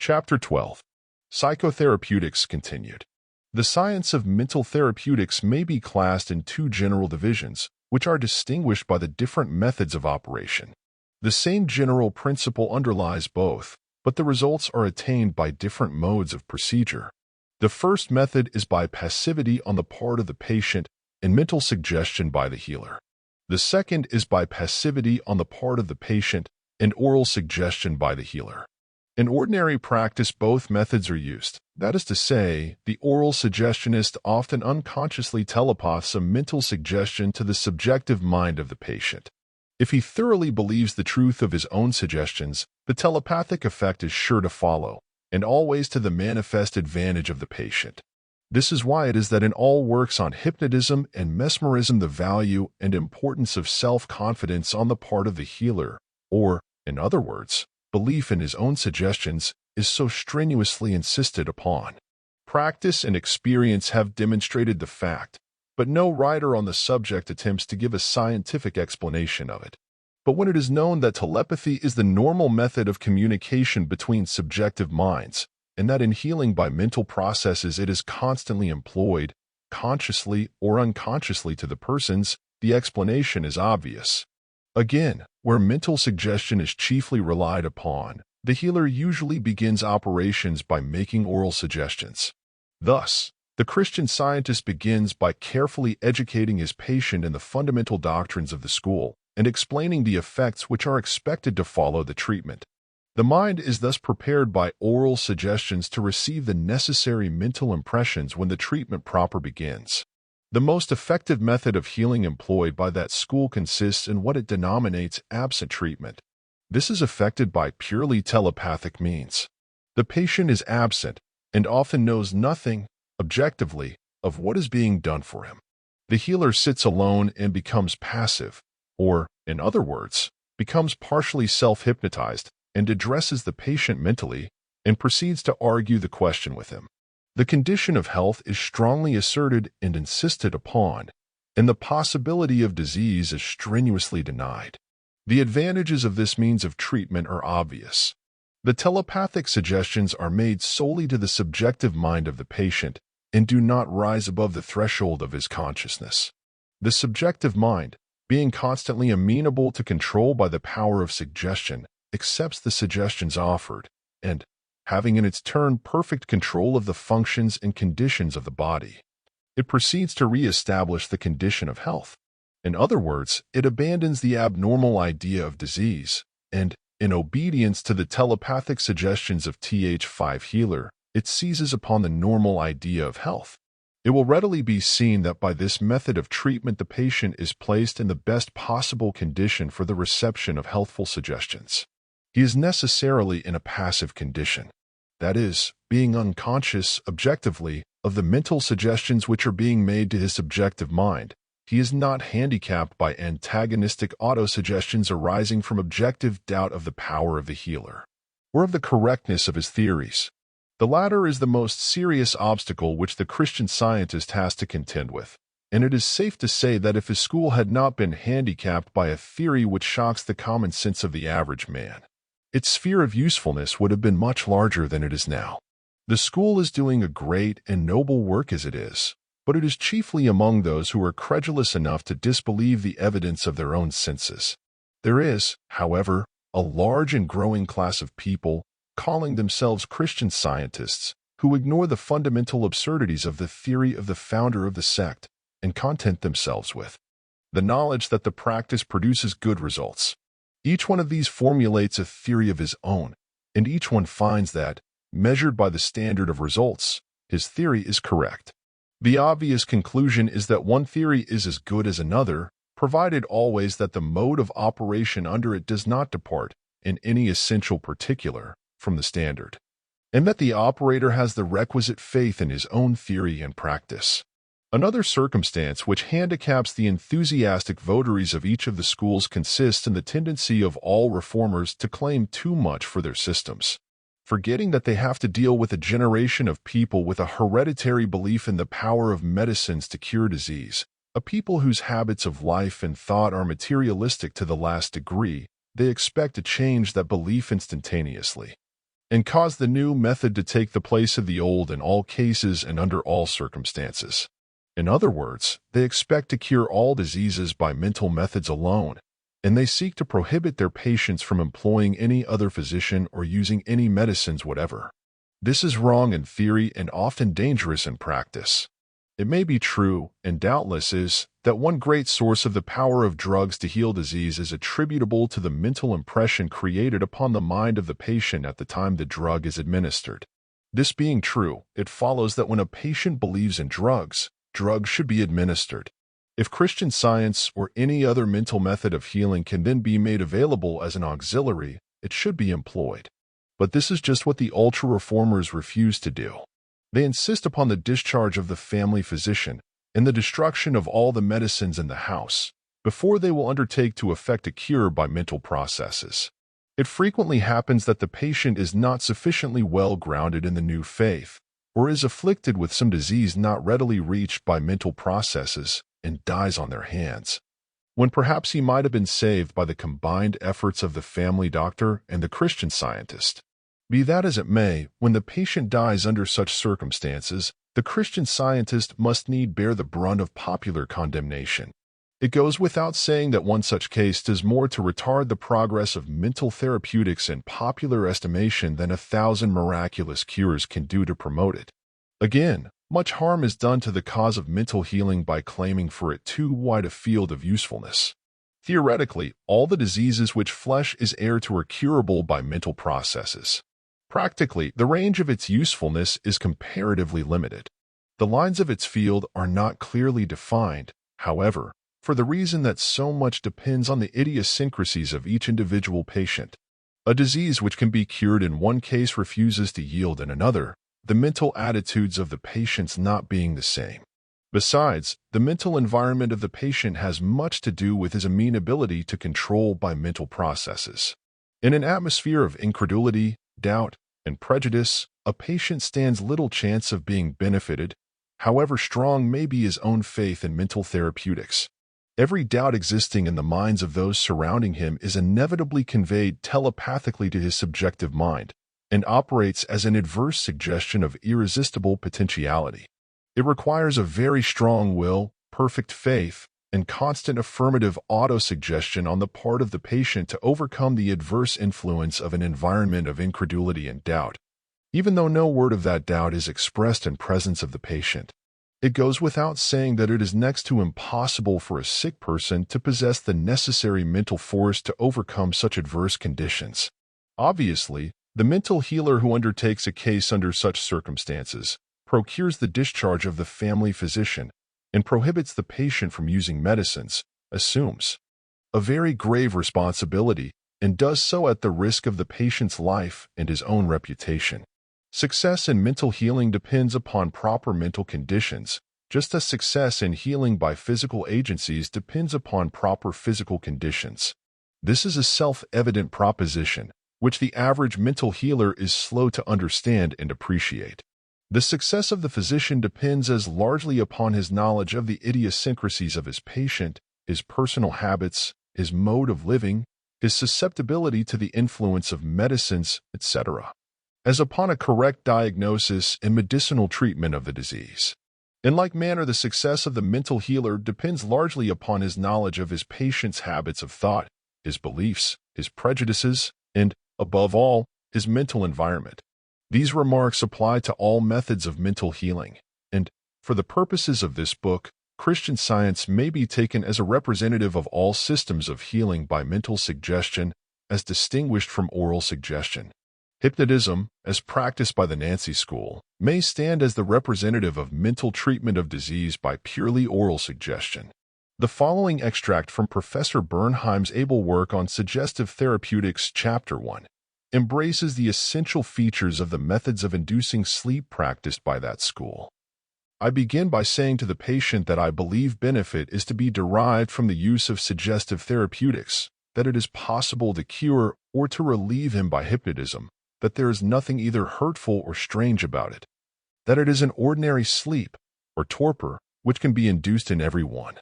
Chapter 12. Psychotherapeutics continued. The science of mental therapeutics may be classed in two general divisions, which are distinguished by the different methods of operation. The same general principle underlies both, but the results are attained by different modes of procedure. The first method is by passivity on the part of the patient and mental suggestion by the healer. The second is by passivity on the part of the patient and oral suggestion by the healer. In ordinary practice, both methods are used. That is to say, the oral suggestionist often unconsciously telepaths a mental suggestion to the subjective mind of the patient. If he thoroughly believes the truth of his own suggestions, the telepathic effect is sure to follow, and always to the manifest advantage of the patient. This is why it is that in all works on hypnotism and mesmerism the value and importance of self-confidence on the part of the healer, or, in other words, belief in his own suggestions, is so strenuously insisted upon. Practice and experience have demonstrated the fact, but no writer on the subject attempts to give a scientific explanation of it. But when it is known that telepathy is the normal method of communication between subjective minds, and that in healing by mental processes it is constantly employed, consciously or unconsciously to the persons, the explanation is obvious. Again, where mental suggestion is chiefly relied upon, the healer usually begins operations by making oral suggestions. Thus, the Christian Scientist begins by carefully educating his patient in the fundamental doctrines of the school and explaining the effects which are expected to follow the treatment. The mind is thus prepared by oral suggestions to receive the necessary mental impressions when the treatment proper begins. The most effective method of healing employed by that school consists in what it denominates absent treatment. This is effected by purely telepathic means. The patient is absent and often knows nothing, objectively, of what is being done for him. The healer sits alone and becomes passive, or, in other words, becomes partially self-hypnotized and addresses the patient mentally and proceeds to argue the question with him. The condition of health is strongly asserted and insisted upon, and the possibility of disease is strenuously denied. The advantages of this means of treatment are obvious. The telepathic suggestions are made solely to the subjective mind of the patient and do not rise above the threshold of his consciousness. The subjective mind, being constantly amenable to control by the power of suggestion, accepts the suggestions offered, and, having in its turn perfect control of the functions and conditions of the body, it proceeds to re-establish the condition of health. In other words, it abandons the abnormal idea of disease, and, in obedience to the telepathic suggestions of Th5 healer, it seizes upon the normal idea of health. It will readily be seen that by this method of treatment the patient is placed in the best possible condition for the reception of healthful suggestions. He is necessarily in a passive condition, that is, being unconscious, objectively, of the mental suggestions which are being made to his subjective mind. He is not handicapped by antagonistic autosuggestions arising from objective doubt of the power of the healer, or of the correctness of his theories. The latter is the most serious obstacle which the Christian Scientist has to contend with, and it is safe to say that if his school had not been handicapped by a theory which shocks the common sense of the average man, its sphere of usefulness would have been much larger than it is now. The school is doing a great and noble work as it is, but it is chiefly among those who are credulous enough to disbelieve the evidence of their own senses. There is, however, a large and growing class of people, calling themselves Christian Scientists, who ignore the fundamental absurdities of the theory of the founder of the sect and content themselves with the knowledge that the practice produces good results. Each one of these formulates a theory of his own, and each one finds that, measured by the standard of results, his theory is correct. The obvious conclusion is that one theory is as good as another, provided always that the mode of operation under it does not depart, in any essential particular, from the standard, and that the operator has the requisite faith in his own theory and practice. Another circumstance which handicaps the enthusiastic votaries of each of the schools consists in the tendency of all reformers to claim too much for their systems, forgetting that they have to deal with a generation of people with a hereditary belief in the power of medicines to cure disease, a people whose habits of life and thought are materialistic to the last degree. They expect to change that belief instantaneously. and cause the new method to take the place of the old in all cases and under all circumstances. In other words, they expect to cure all diseases by mental methods alone, and they seek to prohibit their patients from employing any other physician or using any medicines whatever. This is wrong in theory and often dangerous in practice. It may be true, and doubtless is, that one great source of the power of drugs to heal disease is attributable to the mental impression created upon the mind of the patient at the time the drug is administered. This being true, it follows that when a patient believes in drugs, drugs should be administered. If Christian Science or any other mental method of healing can then be made available as an auxiliary, it should be employed. But this is just what the ultra-reformers refuse to do. They insist upon the discharge of the family physician and the destruction of all the medicines in the house before they will undertake to effect a cure by mental processes. It frequently happens that the patient is not sufficiently well grounded in the new faith, or is afflicted with some disease not readily reached by mental processes, and dies on their hands, when perhaps he might have been saved by the combined efforts of the family doctor and the Christian Scientist. Be that as it may, when the patient dies under such circumstances, the Christian Scientist must need bear the brunt of popular condemnation. It goes without saying that one such case does more to retard the progress of mental therapeutics in popular estimation than 1,000 miraculous cures can do to promote it. Again, much harm is done to the cause of mental healing by claiming for it too wide a field of usefulness. Theoretically, all the diseases which flesh is heir to are curable by mental processes. Practically, the range of its usefulness is comparatively limited. The lines of its field are not clearly defined, however, for the reason that so much depends on the idiosyncrasies of each individual patient. A disease which can be cured in one case refuses to yield in another, the mental attitudes of the patients not being the same. Besides, the mental environment of the patient has much to do with his amenability to control by mental processes. In an atmosphere of incredulity, doubt, and prejudice, a patient stands little chance of being benefited, however strong may be his own faith in mental therapeutics. Every doubt existing in the minds of those surrounding him is inevitably conveyed telepathically to his subjective mind, and operates as an adverse suggestion of irresistible potentiality. It requires a very strong will, perfect faith, and constant affirmative autosuggestion on the part of the patient to overcome the adverse influence of an environment of incredulity and doubt, even though no word of that doubt is expressed in presence of the patient. It goes without saying that it is next to impossible for a sick person to possess the necessary mental force to overcome such adverse conditions. Obviously, the mental healer who undertakes a case under such circumstances procures the discharge of the family physician and prohibits the patient from using medicines, assumes a very grave responsibility, and does so at the risk of the patient's life and his own reputation. Success in mental healing depends upon proper mental conditions, just as success in healing by physical agencies depends upon proper physical conditions. This is a self-evident proposition, which the average mental healer is slow to understand and appreciate. The success of the physician depends as largely upon his knowledge of the idiosyncrasies of his patient, his personal habits, his mode of living, his susceptibility to the influence of medicines, etc., as upon a correct diagnosis and medicinal treatment of the disease. In like manner, the success of the mental healer depends largely upon his knowledge of his patient's habits of thought, his beliefs, his prejudices, and, above all, his mental environment. These remarks apply to all methods of mental healing, and, for the purposes of this book, Christian Science may be taken as a representative of all systems of healing by mental suggestion, as distinguished from oral suggestion. Hypnotism, as practiced by the Nancy School, may stand as the representative of mental treatment of disease by purely oral suggestion. The following extract from Professor Bernheim's able work on Suggestive Therapeutics, Chapter 1, embraces the essential features of the methods of inducing sleep practiced by that school. I begin by saying to the patient that I believe benefit is to be derived from the use of suggestive therapeutics, that it is possible to cure or to relieve him by hypnotism, that there is nothing either hurtful or strange about it, that it is an ordinary sleep or torpor which can be induced in everyone,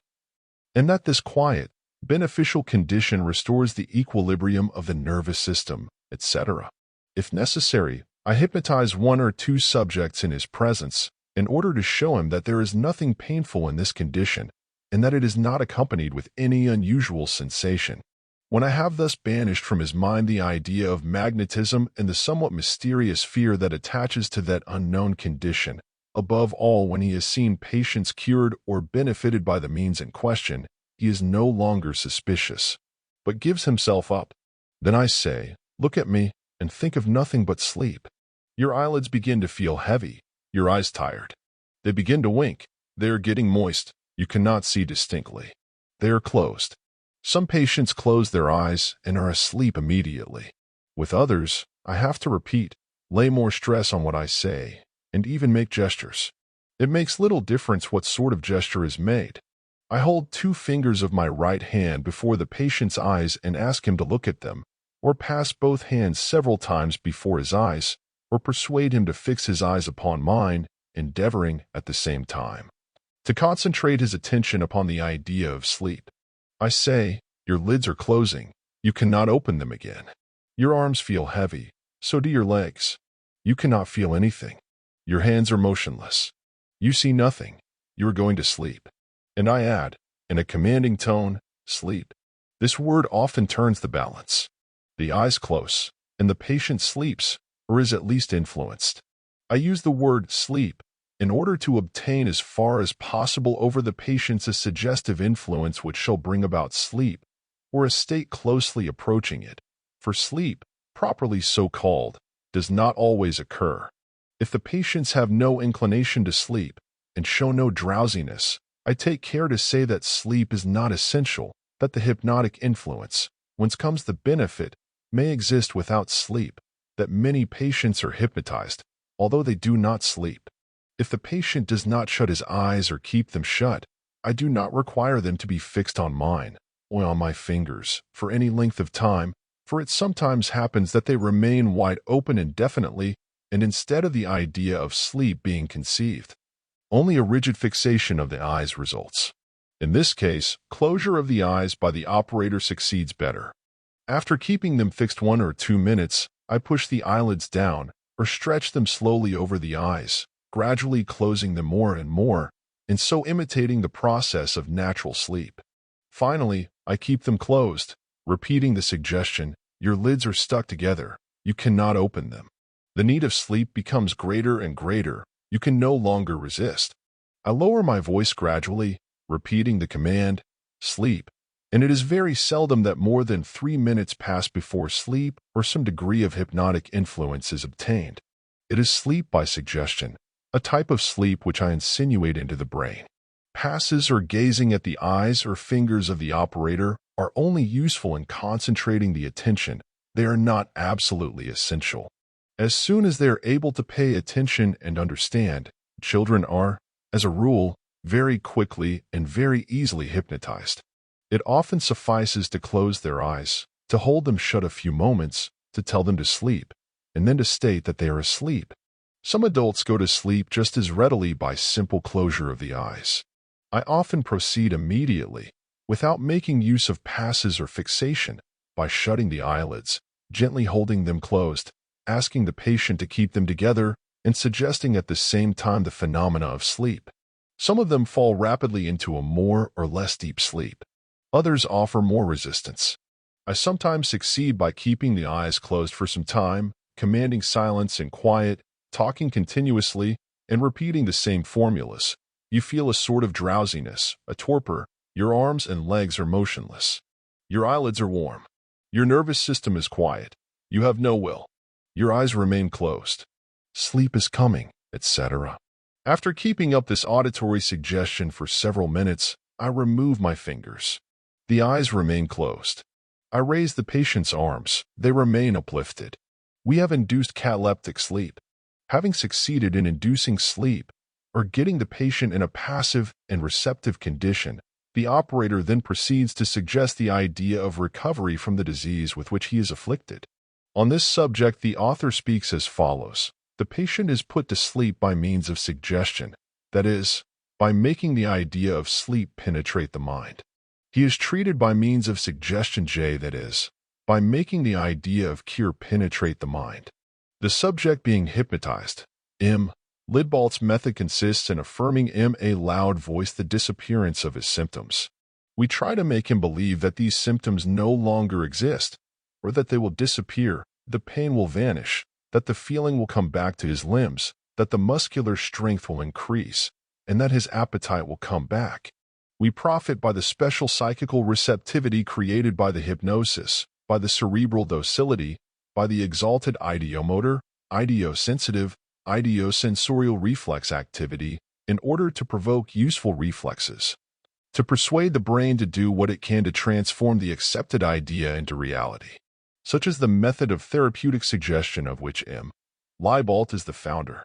and that this quiet, beneficial condition restores the equilibrium of the nervous system, etc. If necessary, I hypnotize one or two subjects in his presence in order to show him that there is nothing painful in this condition and that it is not accompanied with any unusual sensation. When I have thus banished from his mind the idea of magnetism and the somewhat mysterious fear that attaches to that unknown condition, above all when he has seen patients cured or benefited by the means in question, he is no longer suspicious, but gives himself up. Then I say, look at me and think of nothing but sleep. Your eyelids begin to feel heavy, your eyes tired. They begin to wink, they are getting moist, you cannot see distinctly. They are closed. Some patients close their eyes and are asleep immediately. With others, I have to repeat, lay more stress on what I say, and even make gestures. It makes little difference what sort of gesture is made. I hold 2 fingers of my right hand before the patient's eyes and ask him to look at them, or pass both hands several times before his eyes, or persuade him to fix his eyes upon mine, endeavoring at the same time to concentrate his attention upon the idea of sleep. I say, your lids are closing, you cannot open them again. Your arms feel heavy, so do your legs. You cannot feel anything. Your hands are motionless. You see nothing, you are going to sleep. And I add, in a commanding tone, sleep. This word often turns the balance. The eyes close, and the patient sleeps, or is at least influenced. I use the word sleep in order to obtain as far as possible over the patient's a suggestive influence which shall bring about sleep, or a state closely approaching it, for sleep, properly so called, does not always occur. If the patients have no inclination to sleep and show no drowsiness, I take care to say that sleep is not essential, that the hypnotic influence, whence comes the benefit, may exist without sleep, that many patients are hypnotized, although they do not sleep. If the patient does not shut his eyes or keep them shut, I do not require them to be fixed on mine or on my fingers for any length of time, for it sometimes happens that they remain wide open indefinitely, and instead of the idea of sleep being conceived, only a rigid fixation of the eyes results. In this case, closure of the eyes by the operator succeeds better. After keeping them fixed 1 or 2 minutes, I push the eyelids down or stretch them slowly over the eyes, gradually closing them more and more, and so imitating the process of natural sleep. Finally, I keep them closed, repeating the suggestion, your lids are stuck together, you cannot open them. The need of sleep becomes greater and greater, you can no longer resist. I lower my voice gradually, repeating the command, sleep, and it is very seldom that more than 3 minutes pass before sleep or some degree of hypnotic influence is obtained. It is sleep by suggestion, a type of sleep which I insinuate into the brain. Passes or gazing at the eyes or fingers of the operator are only useful in concentrating the attention. They are not absolutely essential. As soon as they are able to pay attention and understand, children are, as a rule, very quickly and very easily hypnotized. It often suffices to close their eyes, to hold them shut a few moments, to tell them to sleep, and then to state that they are asleep. Some adults go to sleep just as readily by simple closure of the eyes. I often proceed immediately, without making use of passes or fixation, by shutting the eyelids, gently holding them closed, asking the patient to keep them together, and suggesting at the same time the phenomena of sleep. Some of them fall rapidly into a more or less deep sleep. Others offer more resistance. I sometimes succeed by keeping the eyes closed for some time, commanding silence and quiet, talking continuously, and repeating the same formulas. You feel a sort of drowsiness, a torpor. Your arms and legs are motionless. Your eyelids are warm. Your nervous system is quiet. You have no will. Your eyes remain closed. Sleep is coming, etc. After keeping up this auditory suggestion for several minutes, I remove my fingers. The eyes remain closed. I raise the patient's arms. They remain uplifted. We have induced cataleptic sleep. Having succeeded in inducing sleep, or getting the patient in a passive and receptive condition, the operator then proceeds to suggest the idea of recovery from the disease with which he is afflicted. On this subject, the author speaks as follows. The patient is put to sleep by means of suggestion, that is, by making the idea of sleep penetrate the mind. He is treated by means of suggestion J, that is, by making the idea of cure penetrate the mind. The subject being hypnotized. M. Lidbald's method consists in affirming in a loud voice the disappearance of his symptoms. We try to make him believe that these symptoms no longer exist, or that they will disappear, the pain will vanish, that the feeling will come back to his limbs, that the muscular strength will increase, and that his appetite will come back. We profit by the special psychical receptivity created by the hypnosis, by the cerebral docility, by the exalted ideomotor, ideosensitive, ideosensorial reflex activity, in order to provoke useful reflexes, to persuade the brain to do what it can to transform the accepted idea into reality, such as the method of therapeutic suggestion of which M. Liebald is the founder.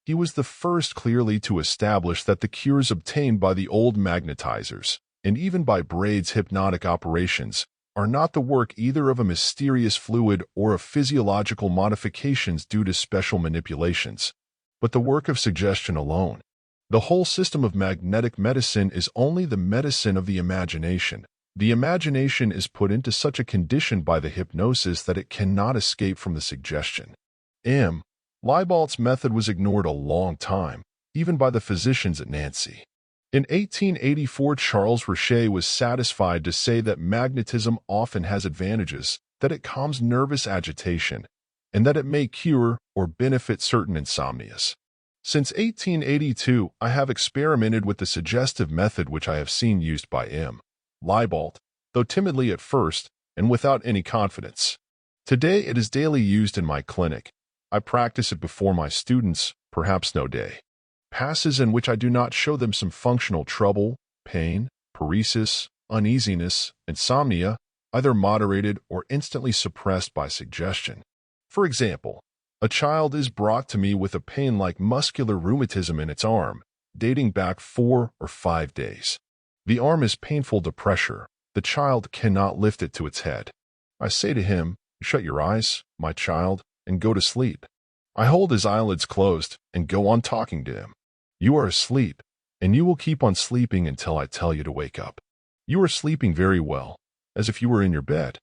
He was the first clearly to establish that the cures obtained by the old magnetizers, and even by Braid's hypnotic operations, are not the work either of a mysterious fluid or of physiological modifications due to special manipulations, but the work of suggestion alone. The whole system of magnetic medicine is only the medicine of the imagination. The imagination is put into such a condition by the hypnosis that it cannot escape from the suggestion. M. Liebald's method was ignored a long time, even by the physicians at Nancy. In 1884, Charles Richet was satisfied to say that magnetism often has advantages, that it calms nervous agitation, and that it may cure or benefit certain insomnias. Since 1882, I have experimented with the suggestive method which I have seen used by M. Liebald, though timidly at first and without any confidence. Today it is daily used in my clinic. I practice it before my students, perhaps no day passes in which I do not show them some functional trouble, pain, paresis, uneasiness, insomnia, either moderated or instantly suppressed by suggestion. For example, a child is brought to me with a pain like muscular rheumatism in its arm, dating back 4 or 5 days. The arm is painful to pressure. The child cannot lift it to its head. I say to him, "Shut your eyes, my child, and go to sleep." I hold his eyelids closed and go on talking to him. "You are asleep, and you will keep on sleeping until I tell you to wake up. You are sleeping very well, as if you were in your bed.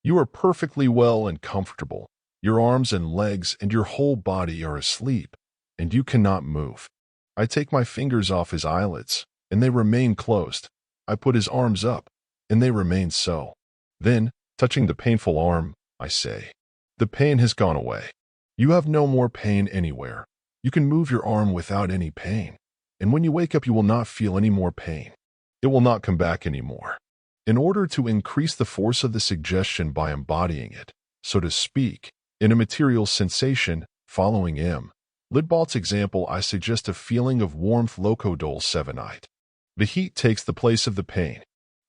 You are perfectly well and comfortable. Your arms and legs and your whole body are asleep, and you cannot move." I take my fingers off his eyelids, and they remain closed. I put his arms up, and they remain so. Then, touching the painful arm, I say, "The pain has gone away. You have no more pain anywhere. You can move your arm without any pain, and when you wake up you will not feel any more pain. It will not come back anymore." In order to increase the force of the suggestion by embodying it, so to speak, in a material sensation, following M. Lidbald's example, I suggest a feeling of warmth locodole 7-ite. The heat takes the place of the pain.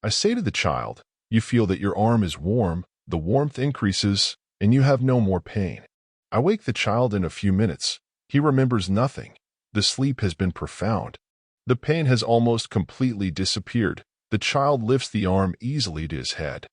I say to the child, "You feel that your arm is warm, the warmth increases, and you have no more pain." I wake the child in a few minutes. He remembers nothing. The sleep has been profound. The pain has almost completely disappeared. The child lifts the arm easily to his head.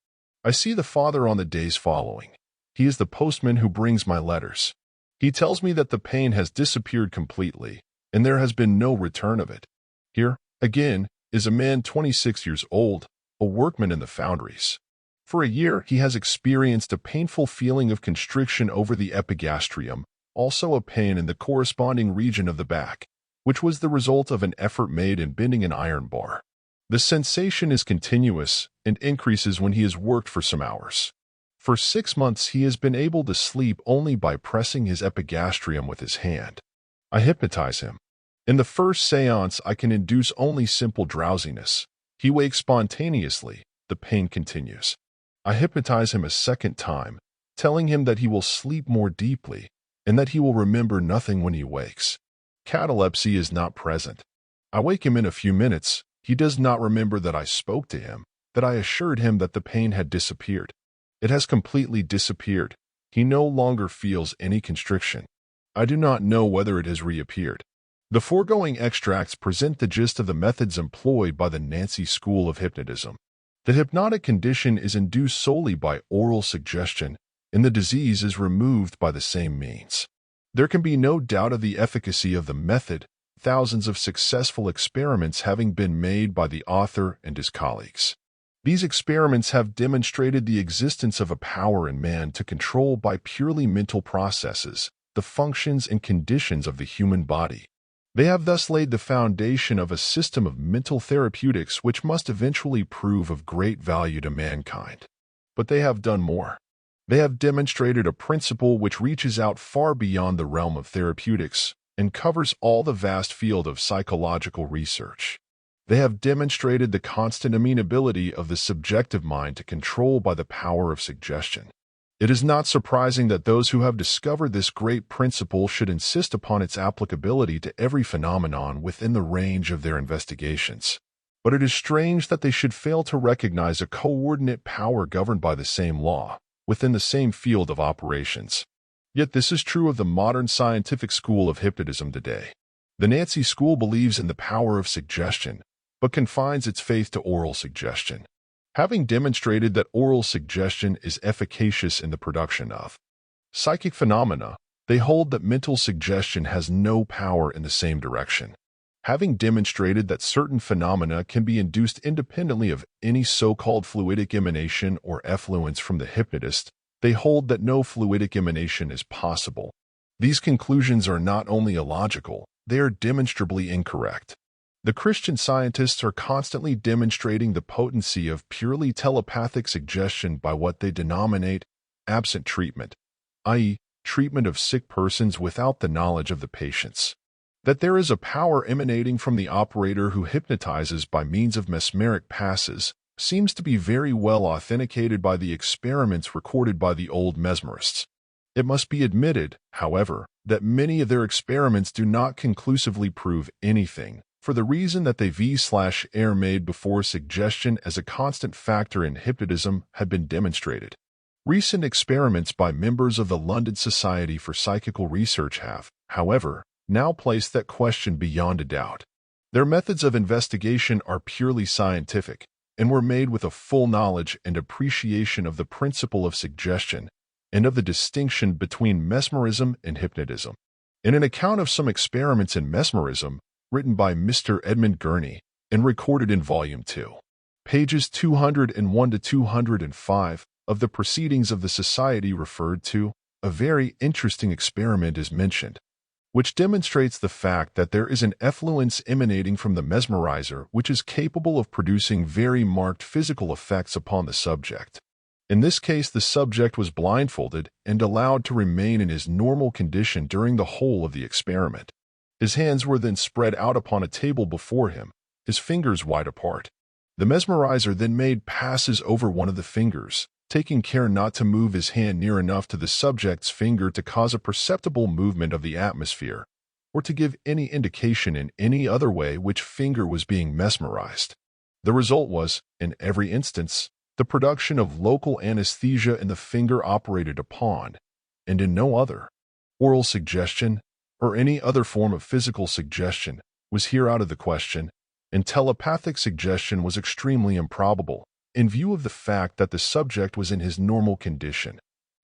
I see the father on the days following. He is the postman who brings my letters. He tells me that the pain has disappeared completely, and there has been no return of it. Here, again, is a man 26 years old, a workman in the foundries. For a year, he has experienced a painful feeling of constriction over the epigastrium, also a pain in the corresponding region of the back, which was the result of an effort made in bending an iron bar. The sensation is continuous and increases when he has worked for some hours. For 6 months, he has been able to sleep only by pressing his epigastrium with his hand. I hypnotize him. In the first seance, I can induce only simple drowsiness. He wakes spontaneously. The pain continues. I hypnotize him a second time, telling him that he will sleep more deeply and that he will remember nothing when he wakes. Catalepsy is not present. I wake him in a few minutes. He does not remember that I spoke to him, that I assured him that the pain had disappeared. It has completely disappeared. He no longer feels any constriction. I do not know whether it has reappeared. The foregoing extracts present the gist of the methods employed by the Nancy School of Hypnotism. The hypnotic condition is induced solely by oral suggestion, and the disease is removed by the same means. There can be no doubt of the efficacy of the method, thousands of successful experiments having been made by the author and his colleagues. These experiments have demonstrated the existence of a power in man to control by purely mental processes the functions and conditions of the human body. They have thus laid the foundation of a system of mental therapeutics which must eventually prove of great value to mankind. But they have done more. They have demonstrated a principle which reaches out far beyond the realm of therapeutics and covers all the vast field of psychological research. They have demonstrated the constant amenability of the subjective mind to control by the power of suggestion. It is not surprising that those who have discovered this great principle should insist upon its applicability to every phenomenon within the range of their investigations. But it is strange that they should fail to recognize a coordinate power governed by the same law, within the same field of operations. Yet this is true of the modern scientific school of hypnotism today. The Nazi school believes in the power of suggestion, but confines its faith to oral suggestion. Having demonstrated that oral suggestion is efficacious in the production of psychic phenomena, they hold that mental suggestion has no power in the same direction. Having demonstrated that certain phenomena can be induced independently of any so-called fluidic emanation or effluence from the hypnotist, they hold that no fluidic emanation is possible. These conclusions are not only illogical, they are demonstrably incorrect. The Christian scientists are constantly demonstrating the potency of purely telepathic suggestion by what they denominate absent treatment, i.e., treatment of sick persons without the knowledge of the patients. That there is a power emanating from the operator who hypnotizes by means of mesmeric passes seems to be very well authenticated by the experiments recorded by the old mesmerists. It must be admitted, however, that many of their experiments do not conclusively prove anything, for the reason that they v/error made before suggestion as a constant factor in hypnotism had been demonstrated. Recent experiments by members of the London Society for Psychical Research have, however, now placed that question beyond a doubt. Their methods of investigation are purely scientific and were made with a full knowledge and appreciation of the principle of suggestion and of the distinction between mesmerism and hypnotism. In an account of some experiments in mesmerism, written by Mr. Edmund Gurney and recorded in Volume 2, pages 201 to 205 of the Proceedings of the Society referred to, a very interesting experiment is mentioned, which demonstrates the fact that there is an effluence emanating from the mesmerizer which is capable of producing very marked physical effects upon the subject. In this case, the subject was blindfolded and allowed to remain in his normal condition during the whole of the experiment. His hands were then spread out upon a table before him, his fingers wide apart. The mesmerizer then made passes over one of the fingers, taking care not to move his hand near enough to the subject's finger to cause a perceptible movement of the atmosphere, or to give any indication in any other way which finger was being mesmerized. The result was, in every instance, the production of local anesthesia in the finger operated upon, and in no other. Oral suggestion, or any other form of physical suggestion, was here out of the question, and telepathic suggestion was extremely improbable, in view of the fact that the subject was in his normal condition,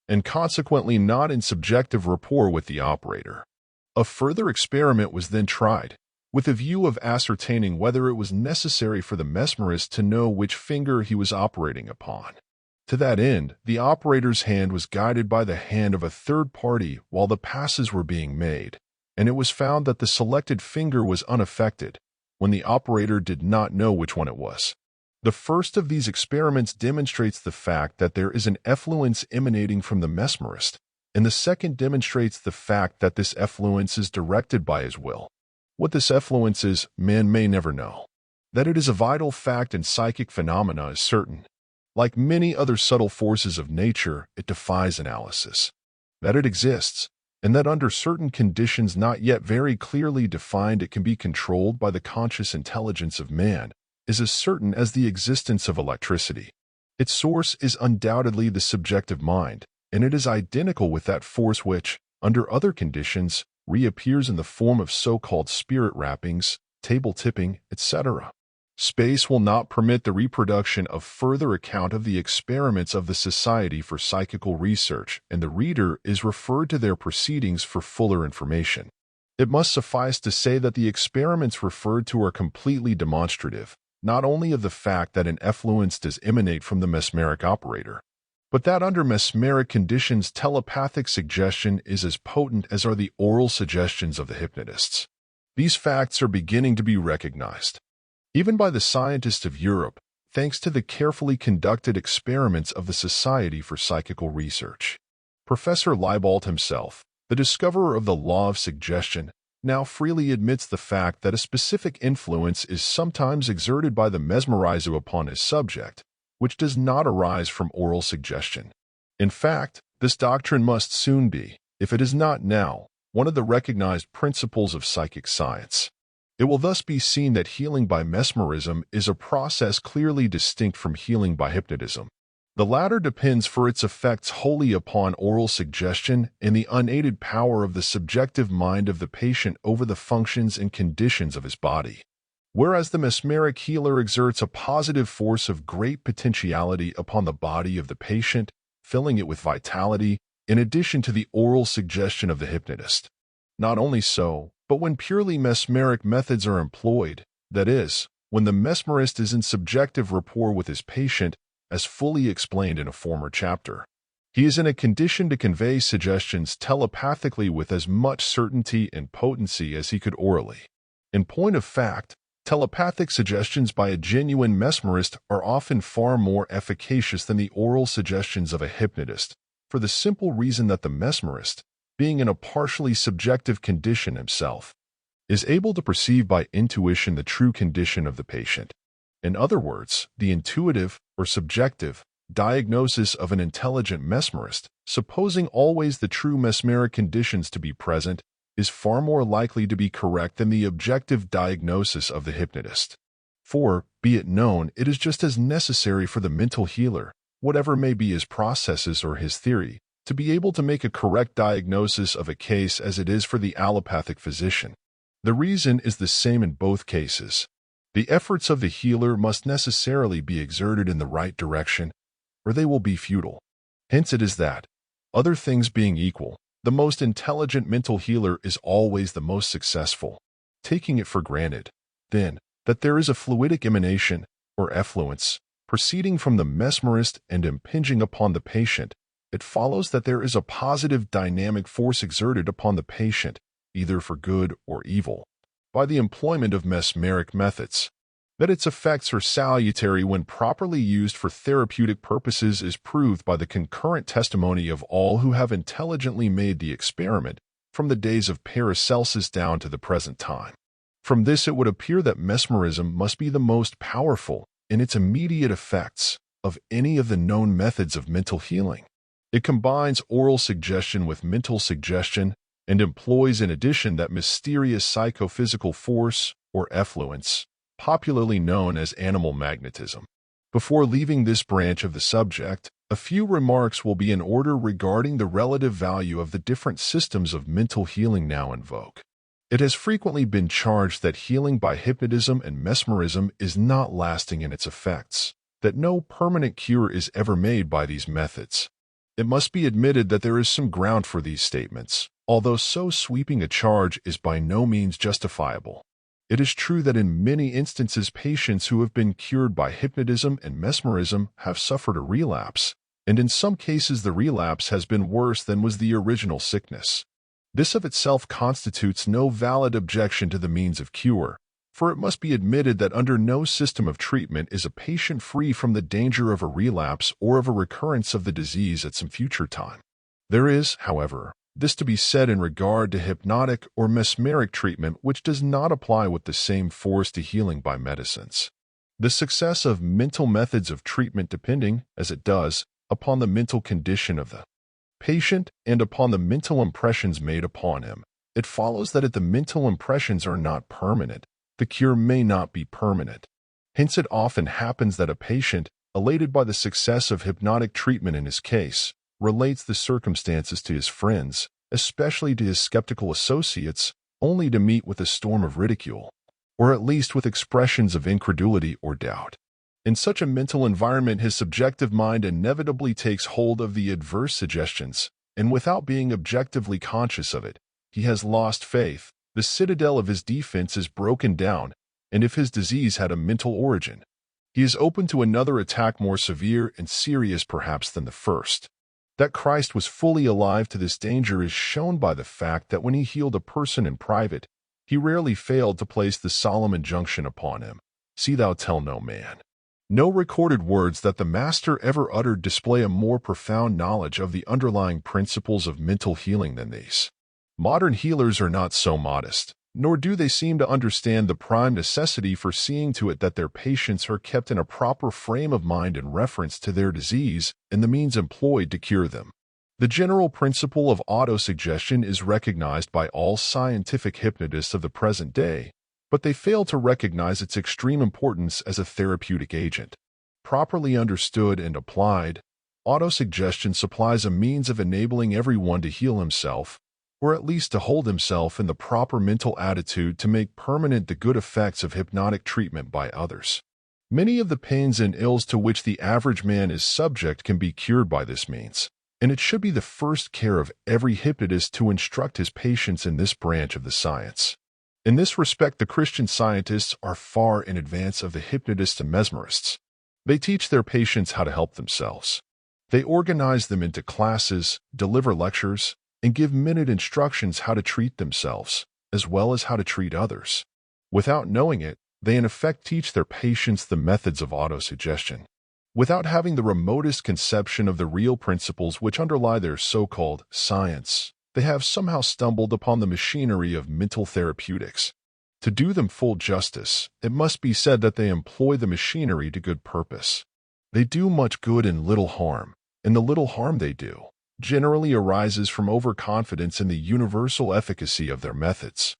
and consequently not in subjective rapport with the operator. A further experiment was then tried, with a view of ascertaining whether it was necessary for the mesmerist to know which finger he was operating upon. To that end, the operator's hand was guided by the hand of a third party while the passes were being made, and it was found that the selected finger was unaffected when the operator did not know which one it was. The first of these experiments demonstrates the fact that there is an effluence emanating from the mesmerist, and the second demonstrates the fact that this effluence is directed by his will. What this effluence is, man may never know. That it is a vital fact in psychic phenomena is certain. Like many other subtle forces of nature, it defies analysis. That it exists, and that under certain conditions not yet very clearly defined it can be controlled by the conscious intelligence of man, is as certain as the existence of electricity. Its source is undoubtedly the subjective mind, and it is identical with that force which, under other conditions, reappears in the form of so-called spirit rappings, table tipping, etc. Space will not permit the reproduction of further account of the experiments of the Society for Psychical Research, and the reader is referred to their proceedings for fuller information. It must suffice to say that the experiments referred to are completely demonstrative, not only of the fact that an effluence does emanate from the mesmeric operator, But that under mesmeric conditions, telepathic suggestion is as potent as are the oral suggestions of the hypnotists. These facts are beginning to be recognized, even by the scientists of Europe, thanks to the carefully conducted experiments of the Society for Psychical Research. Professor Leibold himself, the discoverer of the law of suggestion, now freely admits the fact that a specific influence is sometimes exerted by the mesmerizer upon his subject, which does not arise from oral suggestion. In fact, this doctrine must soon be, if it is not now, one of the recognized principles of psychic science. It will thus be seen that healing by mesmerism is a process clearly distinct from healing by hypnotism. The latter depends for its effects wholly upon oral suggestion and the unaided power of the subjective mind of the patient over the functions and conditions of his body, whereas the mesmeric healer exerts a positive force of great potentiality upon the body of the patient, filling it with vitality, in addition to the oral suggestion of the hypnotist. Not only so, but when purely mesmeric methods are employed, that is, when the mesmerist is in subjective rapport with his patient, as fully explained in a former chapter, he is in a condition to convey suggestions telepathically with as much certainty and potency as he could orally. In point of fact, telepathic suggestions by a genuine mesmerist are often far more efficacious than the oral suggestions of a hypnotist, for the simple reason that the mesmerist, being in a partially subjective condition himself, is able to perceive by intuition the true condition of the patient. In other words, the intuitive or subjective diagnosis of an intelligent mesmerist, supposing always the true mesmeric conditions to be present, is far more likely to be correct than the objective diagnosis of the hypnotist. For, be it known, it is just as necessary for the mental healer, whatever may be his processes or his theory, to be able to make a correct diagnosis of a case as it is for the allopathic physician. The reason is the same in both cases. The efforts of the healer must necessarily be exerted in the right direction, or they will be futile. Hence it is that, other things being equal, the most intelligent mental healer is always the most successful. Taking it for granted, then, that there is a fluidic emanation, or effluence, proceeding from the mesmerist and impinging upon the patient, it follows that there is a positive dynamic force exerted upon the patient, either for good or evil, by the employment of mesmeric methods. That its effects are salutary when properly used for therapeutic purposes is proved by the concurrent testimony of all who have intelligently made the experiment, from the days of Paracelsus down to the present time. From this it would appear that mesmerism must be the most powerful, in its immediate effects, of any of the known methods of mental healing. It combines oral suggestion with mental suggestion, and employs in addition that mysterious psychophysical force, or effluence, popularly known as animal magnetism. Before leaving this branch of the subject, a few remarks will be in order regarding the relative value of the different systems of mental healing now in vogue. It has frequently been charged that healing by hypnotism and mesmerism is not lasting in its effects, that no permanent cure is ever made by these methods. It must be admitted that there is some ground for these statements, although so sweeping a charge is by no means justifiable. It is true that in many instances patients who have been cured by hypnotism and mesmerism have suffered a relapse, and in some cases the relapse has been worse than was the original sickness. This of itself constitutes no valid objection to the means of cure, for it must be admitted that under no system of treatment is a patient free from the danger of a relapse or of a recurrence of the disease at some future time. There is, however, this to be said in regard to hypnotic or mesmeric treatment which does not apply with the same force to healing by medicines. The success of mental methods of treatment depending, as it does, upon the mental condition of the patient and upon the mental impressions made upon him, it follows that if the mental impressions are not permanent, the cure may not be permanent. Hence it often happens that a patient, elated by the success of hypnotic treatment in his case, relates the circumstances to his friends, especially to his skeptical associates, only to meet with a storm of ridicule, or at least with expressions of incredulity or doubt. In such a mental environment, his subjective mind inevitably takes hold of the adverse suggestions, and without being objectively conscious of it, he has lost faith, the citadel of his defense is broken down, and if his disease had a mental origin, he is open to another attack more severe and serious perhaps than the first. That Christ was fully alive to this danger is shown by the fact that when he healed a person in private, he rarely failed to place the solemn injunction upon him, "See thou tell no man." No recorded words that the Master ever uttered display a more profound knowledge of the underlying principles of mental healing than these. Modern healers are not so modest, nor do they seem to understand the prime necessity for seeing to it that their patients are kept in a proper frame of mind in reference to their disease and the means employed to cure them. The general principle of autosuggestion is recognized by all scientific hypnotists of the present day, but they fail to recognize its extreme importance as a therapeutic agent. Properly understood and applied, autosuggestion supplies a means of enabling everyone to heal himself, or at least to hold himself in the proper mental attitude to make permanent the good effects of hypnotic treatment by others. Many of the pains and ills to which the average man is subject can be cured by this means, and it should be the first care of every hypnotist to instruct his patients in this branch of the science. In this respect, the Christian Scientists are far in advance of the hypnotists and mesmerists. They teach their patients how to help themselves. They organize them into classes, deliver lectures, and give minute instructions how to treat themselves, as well as how to treat others. Without knowing it, they in effect teach their patients the methods of autosuggestion. Without having the remotest conception of the real principles which underlie their so-called science, they have somehow stumbled upon the machinery of mental therapeutics. To do them full justice, it must be said that they employ the machinery to good purpose. They do much good and little harm, and the little harm they do generally arises from overconfidence in the universal efficacy of their methods.